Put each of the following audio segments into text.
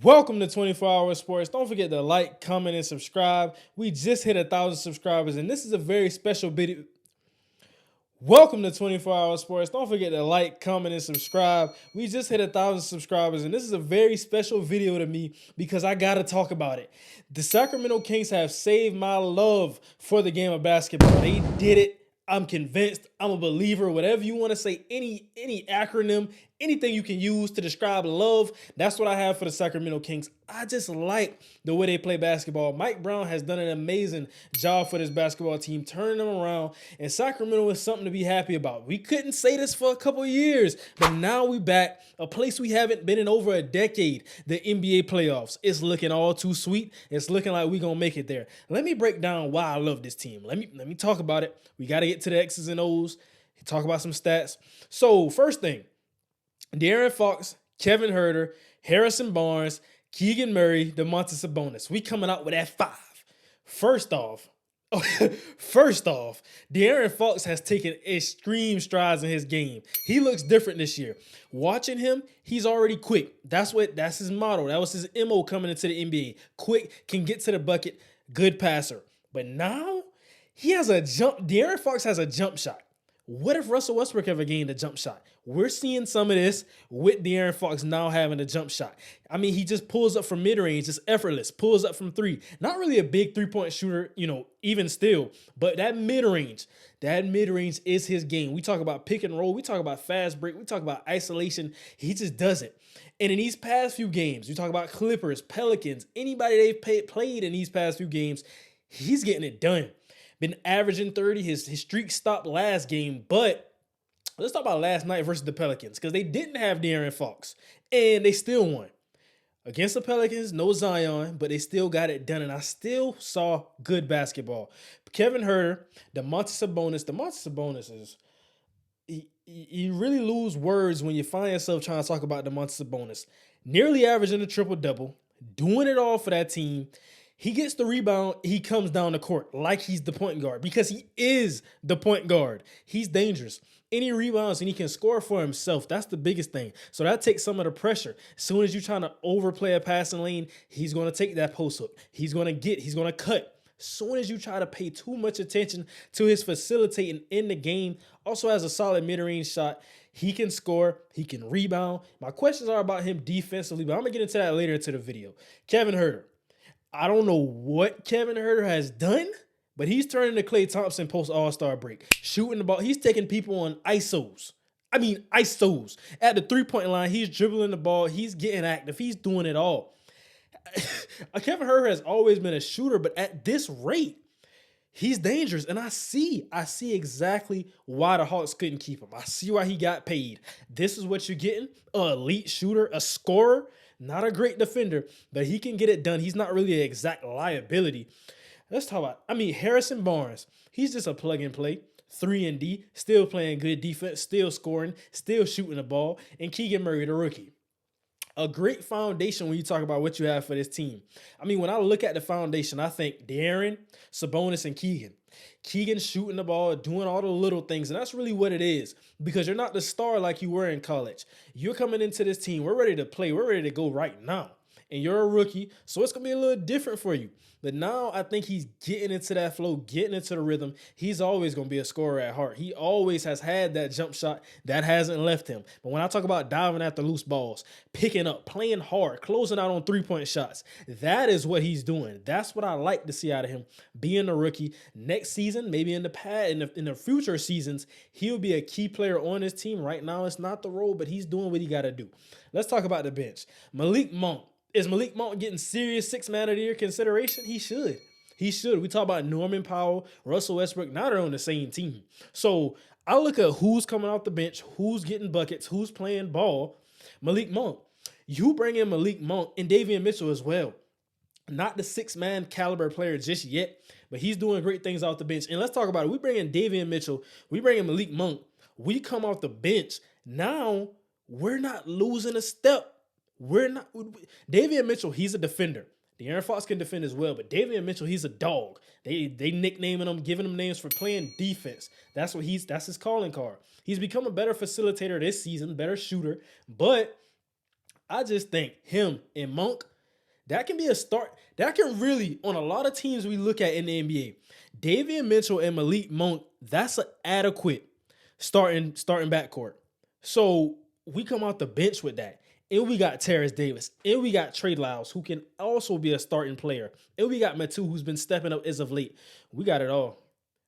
Welcome to 24 Hour Sports. Don't forget to like, comment, and subscribe. We just hit 1,000 subscribers, and this is a very special video. Welcome to 24 Hour Sports. Don't forget to like, comment, and subscribe. We just hit 1,000 subscribers, and this is a very special video to me because I gotta talk about it. The Sacramento Kings have saved my love for the game of basketball. They did it. I'm convinced. I'm a believer. Whatever you want to say, any acronym, anything you can use to describe love, that's what I have for the Sacramento Kings. I just like the way they play basketball. Mike Brown has done an amazing job for this basketball team, turning them around, and Sacramento is something to be happy about. We couldn't say this for a couple of years, but now we back, a place we haven't been in over a decade, the NBA playoffs. It's looking all too sweet. It's looking like we're going to make it there. Let me break down why I love this team. Let me talk about it. We got to get to the X's and O's, talk about some stats. So first thing, De'Aaron Fox, Kevin Huerter, Harrison Barnes, Keegan Murray, Domantas Sabonis. We coming out with that 5. First off, De'Aaron Fox has taken extreme strides in his game. He looks different this year. Watching him, he's already quick. That's his motto. That was his MO coming into the NBA. Quick, can get to the bucket, good passer. But now he has a jump. De'Aaron Fox has a jump shot. What if Russell Westbrook ever gained a jump shot? We're seeing some of this with De'Aaron Fox now having a jump shot. I mean, he just pulls up from mid-range, just effortless, pulls up from 3. Not really a big three-point shooter, even still, but that mid-range is his game. We talk about pick and roll. We talk about fast break. We talk about isolation. He just does it. And in these past few games, we talk about Clippers, Pelicans, anybody they've played in these past few games, he's getting it done. Been averaging 30. His streak stopped last game, but let's talk about last night versus the Pelicans because they didn't have De'Aaron Fox, and they still won. Against the Pelicans, no Zion, but they still got it done, and I still saw good basketball. Kevin Huerter, Domantas Sabonis is you really lose words when you find yourself trying to talk about Domantas Sabonis. Nearly averaging a triple-double, doing it all for that team. He gets the rebound, he comes down the court like he's the point guard because he is the point guard. He's dangerous. Any rebounds and he can score for himself. That's the biggest thing. So that takes some of the pressure. As soon as you're trying to overplay a passing lane, he's going to take that post hook. He's going to cut. As soon as you try to pay too much attention to his facilitating in the game, also has a solid mid-range shot. He can score. He can rebound. My questions are about him defensively, but I'm going to get into that later into the video. Kevin Huerter. I don't know what Kevin Huerter has done, but he's turning to Klay Thompson post All-Star break. Shooting the ball. He's taking people on ISOs. ISOs. At the three-point line, he's dribbling the ball. He's getting active. He's doing it all. Kevin Huerter has always been a shooter, but at this rate, he's dangerous. And I see exactly why the Hawks couldn't keep him. I see why he got paid. This is what you're getting. An elite shooter, a scorer. Not a great defender, but he can get it done. He's not really an exact liability. Let's talk about, Harrison Barnes. He's just a plug and play. 3-and-D, still playing good defense, still scoring, still shooting the ball. And Keegan Murray, the rookie. A great foundation when you talk about what you have for this team. When I look at the foundation, I think De'Aaron, Sabonis, and Keegan. Keegan shooting the ball, doing all the little things, and that's really what it is because you're not the star like you were in college. You're coming into this team. We're ready to play. We're ready to go right now, and you're a rookie, so it's going to be a little different for you. But now I think he's getting into that flow, getting into the rhythm. He's always going to be a scorer at heart. He always has had that jump shot that hasn't left him. But when I talk about diving at the loose balls, picking up, playing hard, closing out on three-point shots, that is what he's doing. That's what I like to see out of him, being a rookie. Next season, maybe in the future seasons, he'll be a key player on his team. Right now, it's not the role, but he's doing what he got to do. Let's talk about the bench. Malik Monk. Is Malik Monk getting serious 6-man of the year consideration? He should. We talk about Norman Powell, Russell Westbrook. Now they're on the same team. So I look at who's coming off the bench, who's getting buckets, who's playing ball. Malik Monk. You bring in Malik Monk and Davion Mitchell as well. Not the 6-man caliber player just yet, but he's doing great things off the bench. And let's talk about it. We bring in Davion Mitchell. We bring in Malik Monk. We come off the bench. Now we're not losing a step. Davion Mitchell, he's a defender. De'Aaron Fox can defend as well, but Davion Mitchell, he's a dog. They nicknaming him, giving him names for playing defense. That's his calling card. He's become a better facilitator this season, better shooter. But I just think him and Monk, That can be a start. That can really, on a lot of teams we look at in the NBA, Davion Mitchell and Malik Monk, that's an adequate starting backcourt. So we come out the bench with that. And we got Terrence Davis. And we got Trey Lyles, who can also be a starting player. And we got Metu, who's been stepping up as of late. We got it all.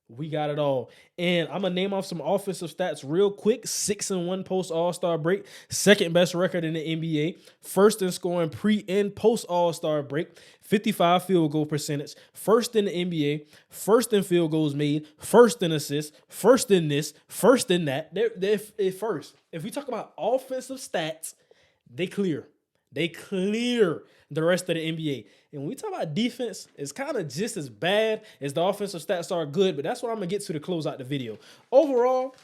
We got it all. And I'm going to name off some offensive stats real quick. 6-1 post All-Star break. Second best record in the NBA. First in scoring pre and post All-Star break. 55 field goal percentage. First in the NBA. First in field goals made. First in assists. First in this. First in that. They're first. If we talk about offensive stats, they clear the rest of the NBA. And when we talk about defense, it's kind of just as bad as the offensive stats are good, but that's what I'm going to get to close out the video. Overall,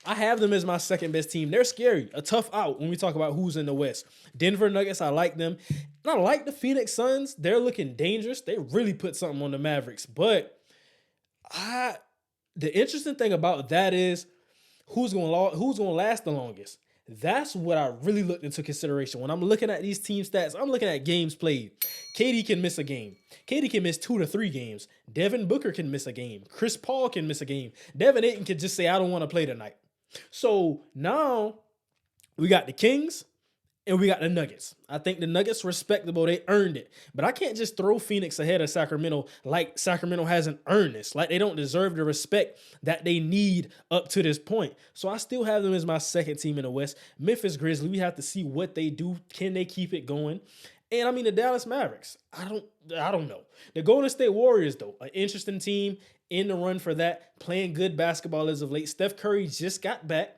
I have them as my second best team. They're scary, a tough out when we talk about who's in the West. Denver Nuggets, I like them. And I like the Phoenix Suns. They're looking dangerous. They really put something on the Mavericks. But the interesting thing about that is who's going to last the longest. That's what I really looked into consideration. When I'm looking at these team stats, I'm looking at games played. KD can miss a game. KD can miss 2 to 3 games. Devin Booker can miss a game. Chris Paul can miss a game. Devin Ayton can just say, I don't want to play tonight. So now we got the Kings and we got the Nuggets. I think the Nuggets respectable. They earned it. But I can't just throw Phoenix ahead of Sacramento like Sacramento hasn't earned this. Like they don't deserve the respect that they need up to this point. So I still have them as my second team in the West. Memphis Grizzlies, we have to see what they do. Can they keep it going? And I mean the Dallas Mavericks. I don't know. The Golden State Warriors, though, an interesting team in the run for that, playing good basketball as of late. Steph Curry just got back.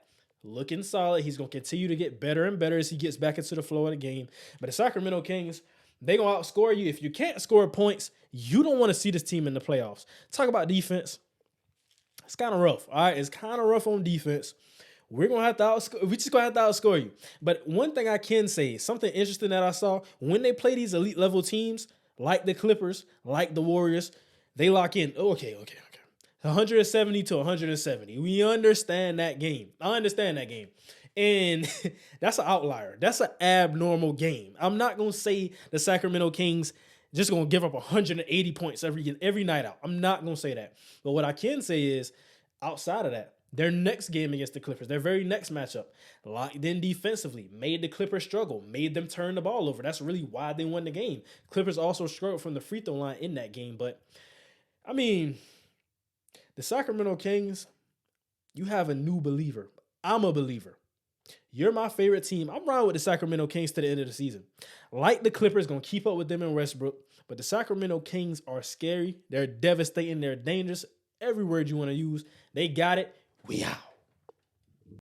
Looking solid. He's going to continue to get better and better as he gets back into the flow of the game. But the Sacramento Kings, they're going to outscore you. If you can't score points, you don't want to see this team in the playoffs. Talk about defense. It's kind of rough. All right, it's kind of rough on defense. We're just going to have to outscore you. But one thing I can say, something interesting that I saw, when they play these elite level teams, like the Clippers, like the Warriors, they lock in. Okay. 170 to 170. We understand that game. I understand that game. And that's an outlier. That's an abnormal game. I'm not going to say the Sacramento Kings just going to give up 180 points every night out. I'm not going to say that. But what I can say is, outside of that, their next game against the Clippers, their very next matchup, locked in defensively, made the Clippers struggle, made them turn the ball over. That's really why they won the game. Clippers also struggled from the free throw line in that game. But, I mean, the Sacramento Kings, you have a new believer. I'm a believer. You're my favorite team. I'm riding with the Sacramento Kings to the end of the season. Like the Clippers, going to keep up with them in Westbrook. But the Sacramento Kings are scary. They're devastating. They're dangerous. Every word you want to use. They got it. We out.